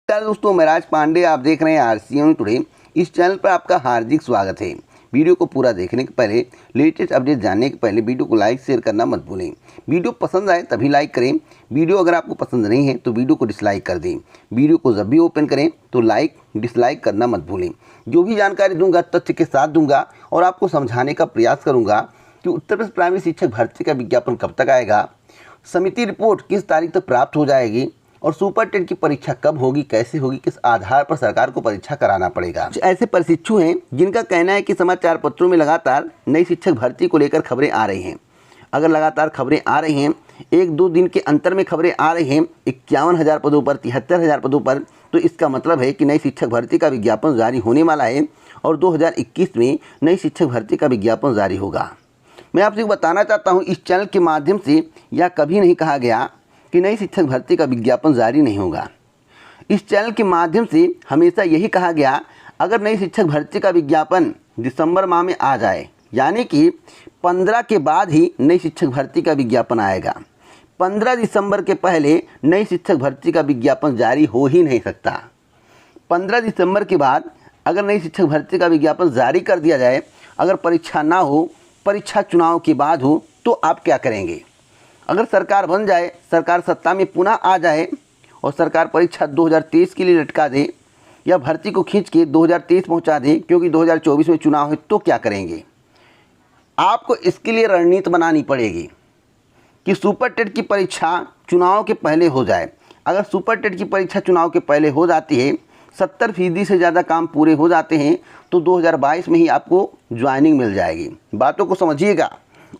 नमस्कार दोस्तों, मैं राज पांडे। आप देख रहे हैं आरसीएन टुडे। इस चैनल पर आपका हार्दिक स्वागत है। वीडियो को पूरा देखने के पहले, लेटेस्ट अपडेट जानने के पहले वीडियो को लाइक शेयर करना मत भूलें। वीडियो पसंद आए तभी लाइक करें। वीडियो अगर आपको पसंद नहीं है तो वीडियो को डिसलाइक कर दें। वीडियो को जब भी ओपन करें तो लाइक डिसलाइक करना मत भूलें। जो भी जानकारी दूंगा तथ्य के साथ दूंगा और आपको समझाने का प्रयास करूँगा कि उत्तर प्रदेश प्राइमरी शिक्षक भर्ती का विज्ञापन कब तक आएगा, समिति रिपोर्ट किस तारीख तक प्राप्त हो जाएगी और सुपर टेट की परीक्षा कब होगी, कैसे होगी, किस आधार पर सरकार को परीक्षा कराना पड़ेगा। कुछ ऐसे प्रशिक्षु हैं जिनका कहना है कि समाचार पत्रों में लगातार नई शिक्षक भर्ती को लेकर खबरें आ रही हैं। अगर लगातार खबरें आ रही हैं, एक दो दिन के अंतर में खबरें आ रही हैं 51,000 पदों पर, 73,000 पदों पर, तो इसका मतलब है कि नई शिक्षक भर्ती का विज्ञापन जारी होने वाला है और 2021 में नई शिक्षक भर्ती का विज्ञापन जारी होगा। मैं आपसे बताना चाहता हूँ, इस चैनल के माध्यम से यह कभी नहीं कहा गया कि नई शिक्षक भर्ती का विज्ञापन जारी नहीं होगा। इस चैनल के माध्यम से हमेशा यही कहा गया, अगर नई शिक्षक भर्ती का विज्ञापन दिसंबर माह में आ जाए, यानी कि 15 के बाद ही नई शिक्षक भर्ती का विज्ञापन आएगा। 15 दिसंबर के पहले नई शिक्षक भर्ती का विज्ञापन जारी हो ही नहीं सकता। 15 दिसंबर के बाद अगर नई शिक्षक भर्ती का विज्ञापन जारी कर दिया जाए, अगर परीक्षा ना हो, परीक्षा चुनाव के बाद हो, तो आप क्या करेंगे? अगर सरकार बन जाए, सरकार सत्ता में पुनः आ जाए और सरकार परीक्षा 2023 के लिए लटका दे या भर्ती को खींच के 2023 पहुंचा दे क्योंकि 2024 में चुनाव है, तो क्या करेंगे? आपको इसके लिए रणनीति बनानी पड़ेगी कि सुपर टेट की परीक्षा चुनाव के पहले हो जाए। अगर सुपर टेट की परीक्षा चुनाव के पहले हो जाती है, 70% से ज़्यादा काम पूरे हो जाते हैं, तो 2022 में ही आपको ज्वाइनिंग मिल जाएगी। बातों को समझिएगा।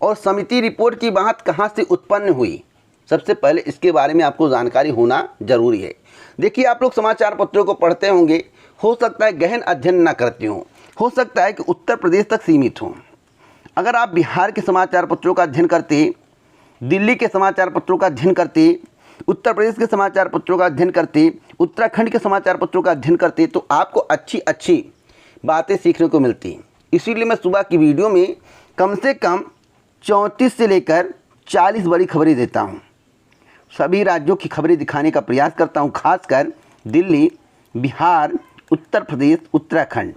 और समिति रिपोर्ट की बात कहाँ से उत्पन्न हुई, सबसे पहले इसके बारे में आपको जानकारी होना जरूरी है। देखिए, आप लोग समाचार पत्रों को पढ़ते होंगे, हो सकता है गहन अध्ययन ना करते हो सकता है कि उत्तर प्रदेश तक सीमित हो। अगर आप बिहार के समाचार पत्रों का अध्ययन करते, दिल्ली के समाचार पत्रों का अध्ययन करते, उत्तर प्रदेश के समाचार पत्रों का अध्ययन करते, उत्तराखंड के समाचार पत्रों का अध्ययन करते, तो आपको अच्छी अच्छी बातें सीखने को मिलती। इसीलिए मैं सुबह की वीडियो में कम से कम 34 से लेकर 40 बड़ी खबरें देता हूं। सभी राज्यों की खबरें दिखाने का प्रयास करता हूं, खासकर दिल्ली, बिहार, उत्तर प्रदेश, उत्तराखंड।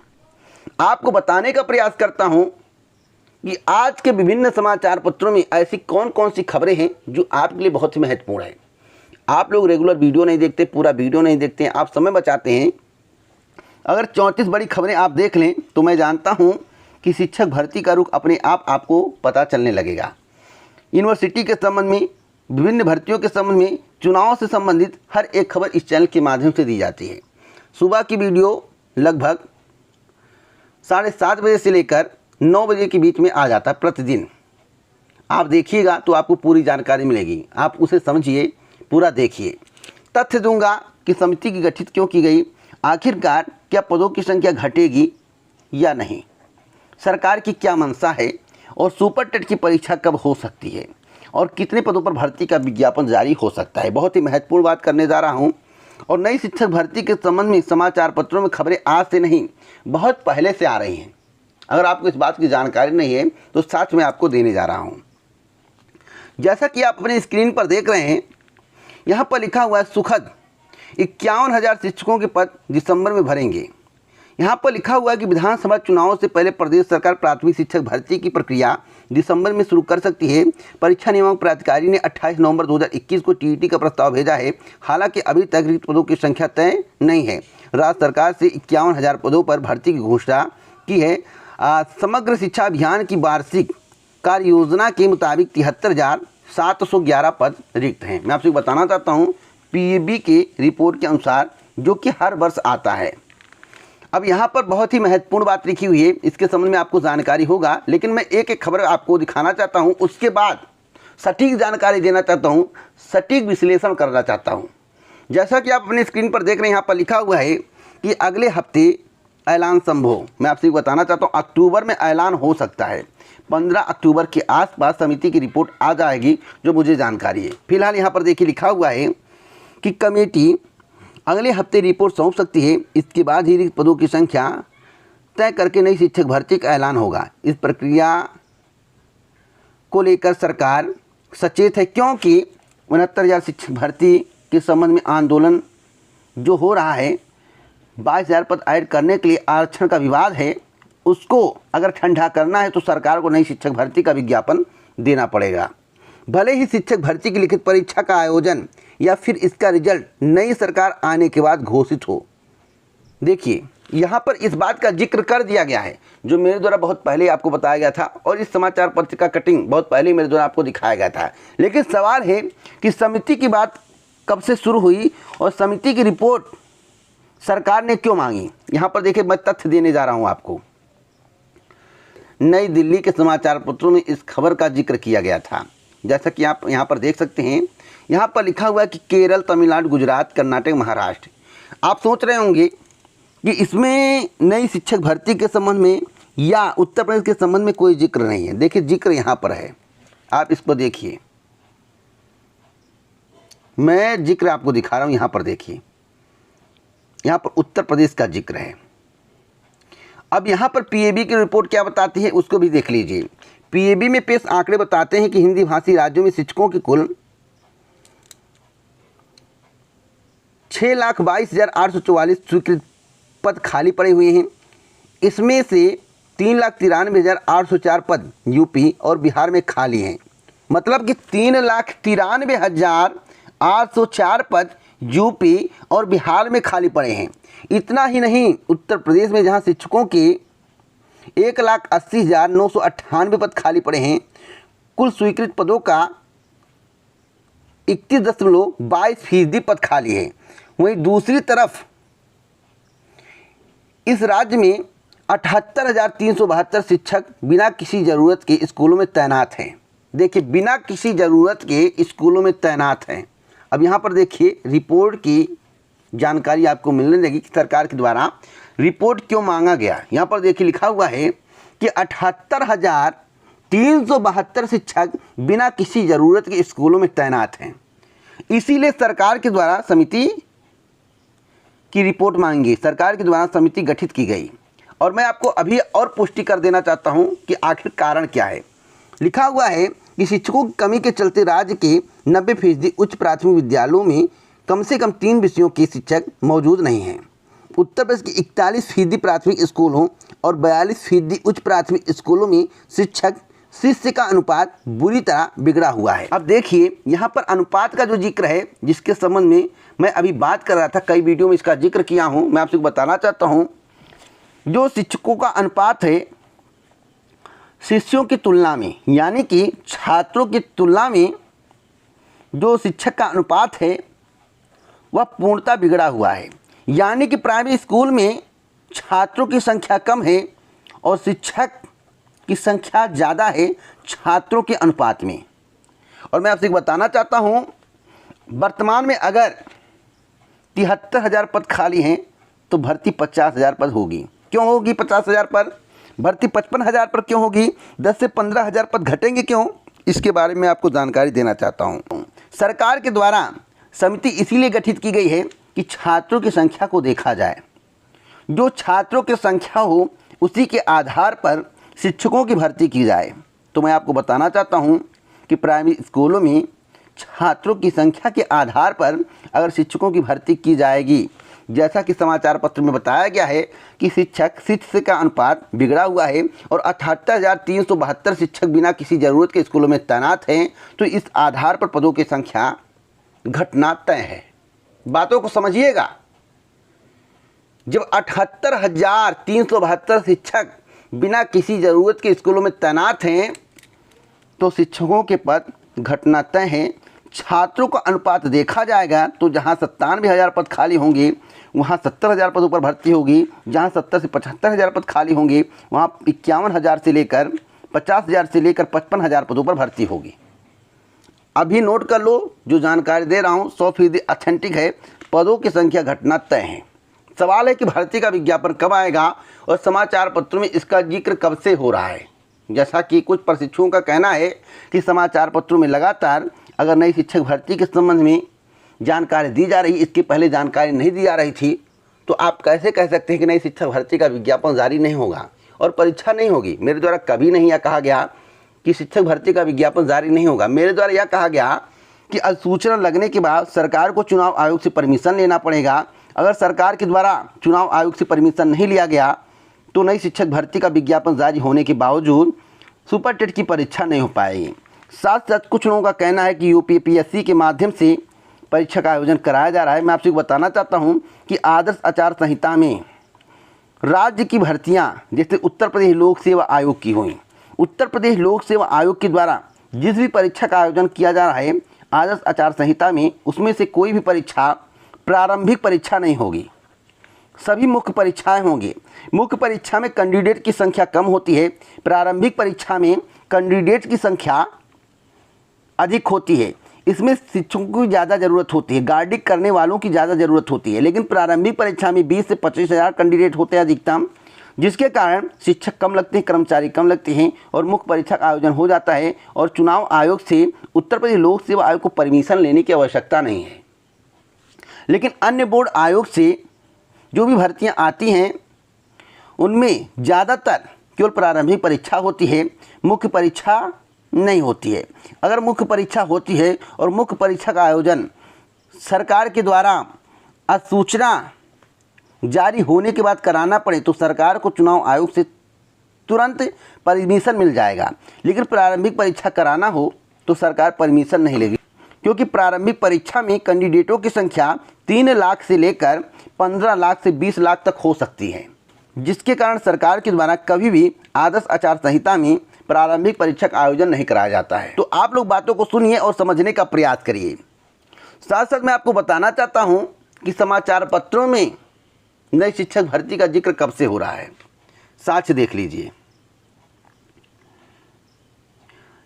आपको बताने का प्रयास करता हूं कि आज के विभिन्न समाचार पत्रों में ऐसी कौन कौन सी खबरें हैं जो आपके लिए बहुत ही महत्वपूर्ण है। आप लोग रेगुलर वीडियो नहीं देखते, पूरा वीडियो नहीं देखते हैं, आप समय बचाते हैं। अगर 34 बड़ी खबरें आप देख लें तो मैं जानता हूं कि शिक्षक भर्ती का रुख अपने आप आपको पता चलने लगेगा। यूनिवर्सिटी के संबंध में, विभिन्न भर्तियों के संबंध में, चुनाव से संबंधित हर एक खबर इस चैनल के माध्यम से दी जाती है। सुबह की वीडियो लगभग 7:30 बजे से लेकर 9 बजे के बीच में आ जाता है प्रतिदिन। आप देखिएगा तो आपको पूरी जानकारी मिलेगी। आप उसे समझिए, पूरा देखिए। तथ्य दूंगा कि समिति की गठित क्यों की गई, आखिरकार क्या पदों की संख्या घटेगी या नहीं, सरकार की क्या मंशा है और सुपर टेट की परीक्षा कब हो सकती है और कितने पदों पर भर्ती का विज्ञापन जारी हो सकता है। बहुत ही महत्वपूर्ण बात करने जा रहा हूं। और नई शिक्षक भर्ती के संबंध में समाचार पत्रों में खबरें आज से नहीं, बहुत पहले से आ रही हैं। अगर आपको इस बात की जानकारी नहीं है तो साथ में आपको देने जा रहा हूँ। जैसा कि आप अपनी स्क्रीन पर देख रहे हैं, यहाँ पर लिखा हुआ है सुखद 51,000 शिक्षकों के पद दिसंबर में भरेंगे। यहाँ पर लिखा हुआ है कि विधानसभा चुनावों से पहले प्रदेश सरकार प्राथमिक शिक्षक भर्ती की प्रक्रिया दिसंबर में शुरू कर सकती है। परीक्षा नियामक प्राधिकारी ने 28 नवंबर 2021 को टीईटी का प्रस्ताव भेजा है। हालांकि अभी तक रिक्त पदों की संख्या तय नहीं है। राज्य सरकार से 51,000 पदों पर भर्ती की घोषणा की है। समग्र शिक्षा अभियान की वार्षिक कार्य योजना के मुताबिक 73,711 पद रिक्त हैं। मैं आपसे बताना चाहता हूँ, पीएबी के रिपोर्ट के अनुसार, जो कि हर वर्ष आता है। अब यहाँ पर बहुत ही महत्वपूर्ण बात लिखी हुई है, इसके संबंध में आपको जानकारी होगा, लेकिन मैं एक एक खबर आपको दिखाना चाहता हूँ। उसके बाद सटीक जानकारी देना चाहता हूँ, सटीक विश्लेषण करना चाहता हूँ। जैसा कि आप अपनी स्क्रीन पर देख रहे हैं, यहाँ पर लिखा हुआ है कि अगले हफ्ते ऐलान संभव। मैं आपसे बताना चाहता हूँ, अक्टूबर में ऐलान हो सकता है। 15 अक्टूबर के आसपास समिति की रिपोर्ट आ जाएगी, जो मुझे जानकारी है। फिलहाल यहाँ पर देखिए लिखा हुआ है कि कमेटी अगले हफ्ते रिपोर्ट सौंप सकती है। इसके बाद ही रिक्त पदों की संख्या तय करके नई शिक्षक भर्ती का ऐलान होगा। इस प्रक्रिया को लेकर सरकार सचेत है, क्योंकि 69,000 शिक्षक भर्ती के संबंध में आंदोलन जो हो रहा है 22,000 पद ऐड करने के लिए आरक्षण का विवाद है, उसको अगर ठंडा करना है तो सरकार को नई शिक्षक भर्ती का विज्ञापन देना पड़ेगा। भले ही शिक्षक भर्ती की लिखित परीक्षा का आयोजन या फिर इसका रिजल्ट नई सरकार आने के बाद घोषित हो। देखिए यहाँ पर इस बात का जिक्र कर दिया गया है जो मेरे द्वारा बहुत पहले आपको बताया गया था और इस समाचार पत्र का कटिंग बहुत पहले मेरे द्वारा आपको दिखाया गया था। लेकिन सवाल है कि समिति की बात कब से शुरू हुई और समिति की रिपोर्ट सरकार ने क्यों मांगी। यहाँ पर देखिए मैं तथ्य देने जा रहा हूँ आपको। नई दिल्ली के समाचार पत्रों में इस खबर का जिक्र किया गया था, जैसा कि आप यहाँ पर देख सकते हैं। यहाँ पर लिखा हुआ है कि केरल, तमिलनाडु, गुजरात, कर्नाटक, महाराष्ट्र। आप सोच रहे होंगे कि इसमें नई शिक्षक भर्ती के संबंध में या उत्तर प्रदेश के संबंध में कोई जिक्र नहीं है। देखिए जिक्र यहाँ पर है, आप इसको देखिए, मैं जिक्र आपको दिखा रहा हूँ। यहाँ पर देखिए, यहाँ पर उत्तर प्रदेश का जिक्र है। अब यहाँ पर पीएबी की रिपोर्ट क्या बताती है उसको भी देख लीजिए। पीएबी में पेश आंकड़े बताते हैं कि हिंदी भाषी राज्यों में शिक्षकों की कुल 6,22,844 स्वीकृत पद खाली पड़े हुए हैं। इसमें से 3,93,804 पद यूपी और बिहार में खाली हैं। मतलब कि 3,93,804 पद यूपी और बिहार में खाली पड़े हैं। इतना ही नहीं, उत्तर प्रदेश में जहां शिक्षकों के 1,80,998 पद खाली पड़े हैं, कुल स्वीकृत पदों का 31.22% पद खाली है। वहीं दूसरी तरफ इस राज्य में 78,372 शिक्षक बिना किसी ज़रूरत के स्कूलों में तैनात हैं। देखिए बिना किसी ज़रूरत के स्कूलों में तैनात हैं। अब यहाँ पर देखिए रिपोर्ट की जानकारी आपको मिलने लगी कि सरकार के द्वारा रिपोर्ट क्यों मांगा गया। यहाँ पर देखिए लिखा हुआ है कि 78,372 शिक्षक बिना किसी ज़रूरत के स्कूलों में तैनात हैं। इसीलिए सरकार के द्वारा समिति की रिपोर्ट मांगी, सरकार के द्वारा समिति गठित की गई। और मैं आपको अभी और पुष्टि कर देना चाहता हूं कि आखिर कारण क्या है। लिखा हुआ है कि शिक्षकों की कमी के चलते राज्य के 90% उच्च प्राथमिक विद्यालयों में कम से कम 3 विषयों के शिक्षक मौजूद नहीं हैं। उत्तर प्रदेश के 41% प्राथमिक स्कूलों और 42% उच्च प्राथमिक स्कूलों में शिक्षक शिष्य का अनुपात बुरी तरह बिगड़ा हुआ है। अब देखिए यहाँ पर अनुपात का जो जिक्र है, जिसके संबंध में मैं अभी बात कर रहा था, कई वीडियो में इसका जिक्र किया हूँ। मैं आपसे बताना चाहता हूँ, जो शिक्षकों का अनुपात है शिष्यों की तुलना में, यानी कि छात्रों की तुलना में जो शिक्षक का अनुपात है वह पूर्णतः बिगड़ा हुआ है। यानी कि प्राइमरी स्कूल में छात्रों की संख्या कम है और शिक्षक की संख्या ज़्यादा है छात्रों के अनुपात में। और मैं आपसे बताना चाहता हूँ, वर्तमान में अगर 73,000 पद खाली हैं तो भर्ती 50,000 पद होगी। क्यों होगी 50,000 पद? भर्ती 55,000 पर क्यों होगी? 10 से 15,000 पद घटेंगे क्यों? इसके बारे में आपको जानकारी देना चाहता हूँ। सरकार के द्वारा समिति इसीलिए गठित की गई है कि छात्रों की संख्या को देखा जाए। जो छात्रों की संख्या हो उसी के आधार पर शिक्षकों की भर्ती की जाए। तो मैं आपको बताना चाहता हूँ कि प्राइमरी स्कूलों में छात्रों की संख्या के आधार पर अगर शिक्षकों की भर्ती की जाएगी, जैसा कि समाचार पत्र में बताया गया है कि शिक्षक शिष्य का अनुपात बिगड़ा हुआ है और 78,372 शिक्षक बिना किसी ज़रूरत के स्कूलों में तैनात हैं, तो इस आधार पर पदों की संख्या घटना तय है। बातों को समझिएगा। जब 78,372 शिक्षक बिना किसी ज़रूरत के स्कूलों में तैनात हैं तो शिक्षकों के पद घटना तय है। छात्रों का अनुपात देखा जाएगा तो जहां 97,000 पद खाली होंगे वहां 70,000 पदों पर भर्ती होगी। जहां 70 से 75,000 पद खाली होंगे वहां 51,000 से लेकर 50,000 से लेकर 55,000 पदों पर भर्ती होगी। अभी नोट कर लो, जो जानकारी दे रहा हूँ 100% ऑथेंटिक है। पदों की संख्या घटना तय है। सवाल है कि भर्ती का विज्ञापन कब आएगा और समाचार पत्रों में इसका जिक्र कब से हो रहा है। जैसा कि कुछ प्रशिक्षुओं का कहना है कि समाचार पत्रों में लगातार अगर नई शिक्षक भर्ती के संबंध में जानकारी दी जा रही, इसके पहले जानकारी नहीं दी जा रही थी, तो आप कैसे कह सकते हैं कि नई शिक्षक भर्ती का विज्ञापन जारी नहीं होगा और परीक्षा नहीं होगी। मेरे द्वारा कभी नहीं यह कहा गया कि शिक्षक भर्ती का विज्ञापन जारी नहीं होगा। मेरे द्वारा यह कहा गया कि अधिसूचना लगने के बाद सरकार को चुनाव आयोग से परमिशन लेना पड़ेगा अगर सरकार के द्वारा चुनाव आयोग से परमिशन नहीं लिया गया तो नई शिक्षक भर्ती का विज्ञापन जारी होने के बावजूद सुपर टेट की परीक्षा नहीं हो पाएगी। साथ साथ कुछ लोगों का कहना है कि यूपीपीएससी के माध्यम से परीक्षा का आयोजन कराया जा रहा है। मैं आपसे बताना चाहता हूं कि आदर्श आचार संहिता में राज्य की भर्तियां जैसे उत्तर प्रदेश लोक सेवा आयोग की हुई, उत्तर प्रदेश लोक सेवा आयोग के द्वारा जिस भी परीक्षा का आयोजन किया जा रहा है आदर्श आचार संहिता में, उसमें से कोई भी परीक्षा प्रारंभिक परीक्षा नहीं होगी, सभी मुख्य परीक्षाएं होंगी। मुख्य परीक्षा में कैंडिडेट की संख्या कम होती है, प्रारंभिक परीक्षा में कैंडिडेट की संख्या अधिक होती है। इसमें शिक्षकों की ज़्यादा ज़रूरत होती है, गार्डिंग करने वालों की ज़्यादा ज़रूरत होती है। लेकिन प्रारंभिक परीक्षा में 20 से 25 हज़ार कैंडिडेट होते हैं अधिकतम, जिसके कारण शिक्षक कम लगते हैं, कर्मचारी कम लगते हैं और मुख्य परीक्षा का आयोजन हो जाता है। और चुनाव आयोग से उत्तर प्रदेश लोक सेवा आयोग को परमिशन लेने की आवश्यकता नहीं है। लेकिन अन्य बोर्ड आयोग से जो भी भर्तियां आती हैं उनमें ज़्यादातर केवल प्रारंभिक परीक्षा होती है, मुख्य परीक्षा नहीं होती है। अगर मुख्य परीक्षा होती है और मुख्य परीक्षा का आयोजन सरकार के द्वारा अधिसूचना जारी होने के बाद कराना पड़े तो सरकार को चुनाव आयोग से तुरंत परमिशन मिल जाएगा। लेकिन प्रारंभिक परीक्षा कराना हो तो सरकार परमिशन नहीं लेगी, क्योंकि प्रारंभिक परीक्षा में कैंडिडेटों की संख्या 3 लाख से लेकर 15 लाख से 20 लाख तक हो सकती है, जिसके कारण सरकार के द्वारा कभी भी आदर्श आचार संहिता में प्रारंभिक परीक्षा का आयोजन नहीं कराया जाता है। तो आप लोग बातों को सुनिए और समझने का प्रयास करिए। साथ साथ मैं आपको बताना चाहता हूं कि समाचार पत्रों में नई शिक्षक भर्ती का जिक्र कब से हो रहा है, साक्ष्य देख लीजिए।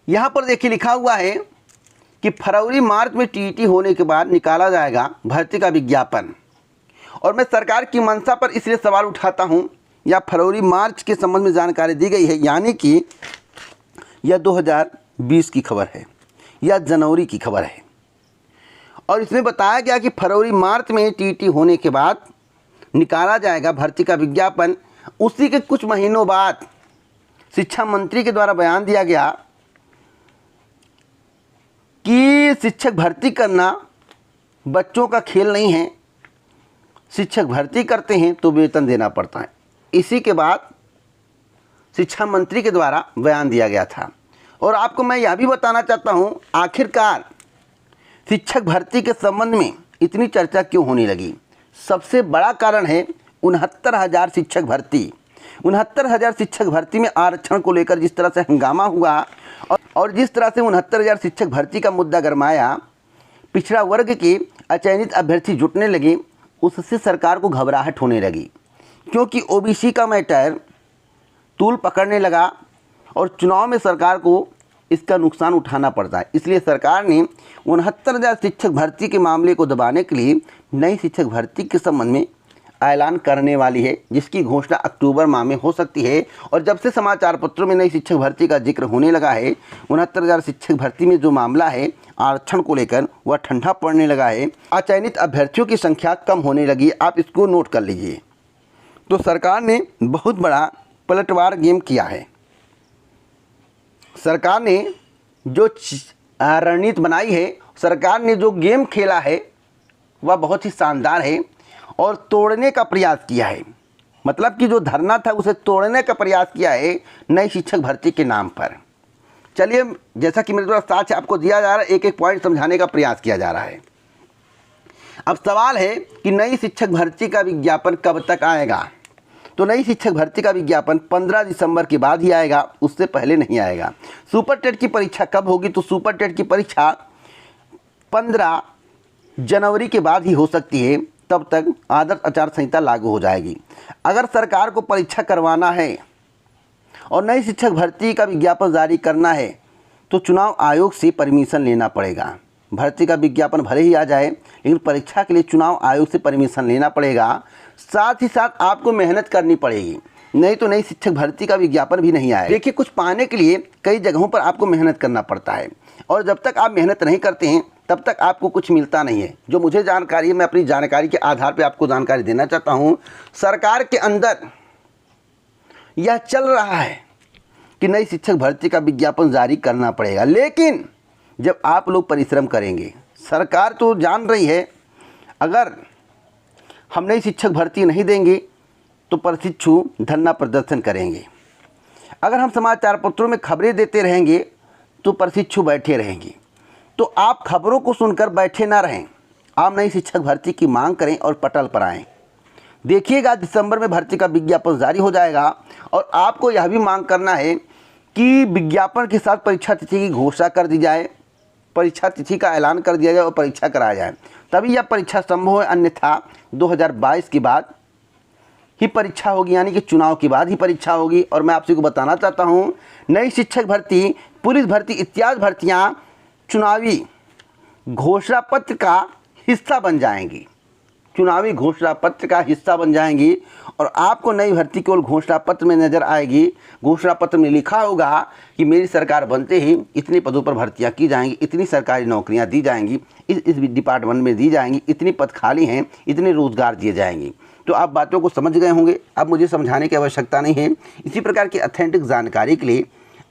यहां पर देखिए लिखा हुआ है कि फरवरी मार्च में टीईटी होने के बाद निकाला जाएगा भर्ती का विज्ञापन। और मैं सरकार की मंशा पर इसलिए सवाल उठाता हूं, या फरवरी मार्च के संबंध में जानकारी दी गई है, यानी कि यह 2020 की खबर है या जनवरी की खबर है। और इसमें बताया गया कि फरवरी मार्च में टीईटी होने के बाद निकाला जाएगा भर्ती का विज्ञापन। उसी के कुछ महीनों बाद शिक्षा मंत्री के द्वारा बयान दिया गया कि शिक्षक भर्ती करना बच्चों का खेल नहीं है, शिक्षक भर्ती करते हैं तो वेतन देना पड़ता है। इसी के बाद शिक्षा मंत्री के द्वारा बयान दिया गया था। और आपको मैं यह भी बताना चाहता हूं, आखिरकार शिक्षक भर्ती के संबंध में इतनी चर्चा क्यों होने लगी। सबसे बड़ा कारण है 69,000 शिक्षक भर्ती। 69,000 शिक्षक भर्ती में आरक्षण को लेकर जिस तरह से हंगामा हुआ और जिस तरह से 69,000 शिक्षक भर्ती का मुद्दा गरमाया, पिछड़ा वर्ग के अचयनित अभ्यर्थी जुटने लगे, उससे सरकार को घबराहट होने लगी, क्योंकि ओबीसी का मैटर तूल पकड़ने लगा और चुनाव में सरकार को इसका नुकसान उठाना पड़ता है। इसलिए सरकार ने 69,000 शिक्षक भर्ती के मामले को दबाने के लिए नई शिक्षक भर्ती के संबंध में ऐलान करने वाली है, जिसकी घोषणा अक्टूबर माह में हो सकती है। और जब से समाचार पत्रों में नई शिक्षक भर्ती का जिक्र होने लगा है, 69,000 शिक्षक भर्ती में जो मामला है आरक्षण को लेकर, वह ठंडा पड़ने लगा है, अचयनित अभ्यर्थियों की संख्या कम होने लगी। आप इसको नोट कर लीजिए। तो सरकार ने बहुत बड़ा पलटवार गेम किया है। सरकार ने जो रणनीति बनाई है, सरकार ने जो गेम खेला है, वह बहुत ही शानदार है और तोड़ने का प्रयास किया है। मतलब कि जो धरना था उसे तोड़ने का प्रयास किया है नई शिक्षक भर्ती के नाम पर। चलिए, जैसा कि मेरे द्वारा साक्ष्य आपको दिया जा रहा है, एक एक पॉइंट समझाने का प्रयास किया जा रहा है। अब सवाल है कि नई शिक्षक भर्ती का विज्ञापन कब तक आएगा। तो नई शिक्षक भर्ती का विज्ञापन 15 दिसंबर के बाद ही आएगा, उससे पहले नहीं आएगा। सुपर टेट की परीक्षा कब होगी, तो सुपर टेट की परीक्षा 15 जनवरी के बाद ही हो सकती है। तब तक आदर्श आचार संहिता लागू हो जाएगी। अगर सरकार को परीक्षा करवाना है और नई शिक्षक भर्ती का विज्ञापन जारी करना है तो चुनाव आयोग से परमिशन लेना पड़ेगा। भर्ती का विज्ञापन भले ही आ जाए, लेकिन परीक्षा के लिए चुनाव आयोग से परमिशन लेना पड़ेगा। साथ ही साथ आपको मेहनत करनी पड़ेगी, नहीं तो नई शिक्षक भर्ती का विज्ञापन भी नहीं आएगा। देखिए, कुछ पाने के लिए कई जगहों पर आपको मेहनत करना पड़ता है, और जब तक आप मेहनत नहीं करते हैं तब तक आपको कुछ मिलता नहीं है। जो मुझे जानकारी है, मैं अपनी जानकारी के आधार पर आपको जानकारी देना चाहता हूँ। सरकार के अंदर यह चल रहा है कि नई शिक्षक भर्ती का विज्ञापन जारी करना पड़ेगा, लेकिन जब आप लोग परिश्रम करेंगे, सरकार तो जान रही है, अगर हम नई शिक्षक भर्ती नहीं देंगे तो प्रशिक्षु धरना प्रदर्शन करेंगे। अगर हम समाचार पत्रों में खबरें देते रहेंगे तो प्रशिक्षु बैठे रहेंगे। तो आप खबरों को सुनकर बैठे ना रहें, आप नई शिक्षक भर्ती की मांग करें और पटल पर आएँ। देखिएगा दिसंबर में भर्ती का विज्ञापन जारी हो जाएगा और आपको यह भी मांग करना है कि विज्ञापन के साथ परीक्षा तिथि की घोषणा कर दी जाए, परीक्षा तिथि का ऐलान कर दिया जाए और परीक्षा कराया जाए, तभी यह परीक्षा संभव है। अन्यथा 2022 के बाद ही परीक्षा होगी, यानी कि चुनाव के बाद ही परीक्षा होगी। और मैं आपसे को बताना चाहता हूँ, नई शिक्षक भर्ती, पुलिस भर्ती इत्यादि भर्तियाँ चुनावी घोषणा पत्र का हिस्सा बन जाएंगी, चुनावी घोषणा पत्र का हिस्सा बन जाएंगी। और आपको नई भर्ती केवल घोषणा पत्र में नज़र आएगी। घोषणा पत्र में लिखा होगा कि मेरी सरकार बनते ही इतने पदों पर भर्तियां की जाएंगी, इतनी सरकारी नौकरियां दी जाएंगी, इस डिपार्टमेंट में दी जाएंगी, इतने पद खाली हैं, इतने रोजगार दिए जाएंगे। तो आप बातों को समझ गए होंगे, अब मुझे समझाने की आवश्यकता नहीं है। इसी प्रकार की ऑथेंटिक जानकारी के लिए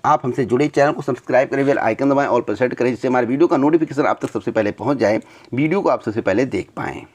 आप हमसे जुड़े, चैनल को सब्सक्राइब करें, बेल आइकन दबाएं और प्रेस करें, जिससे हमारे वीडियो का नोटिफिकेशन आप तक सबसे पहले पहुंच जाए, वीडियो को आप सबसे पहले देख पाएँ।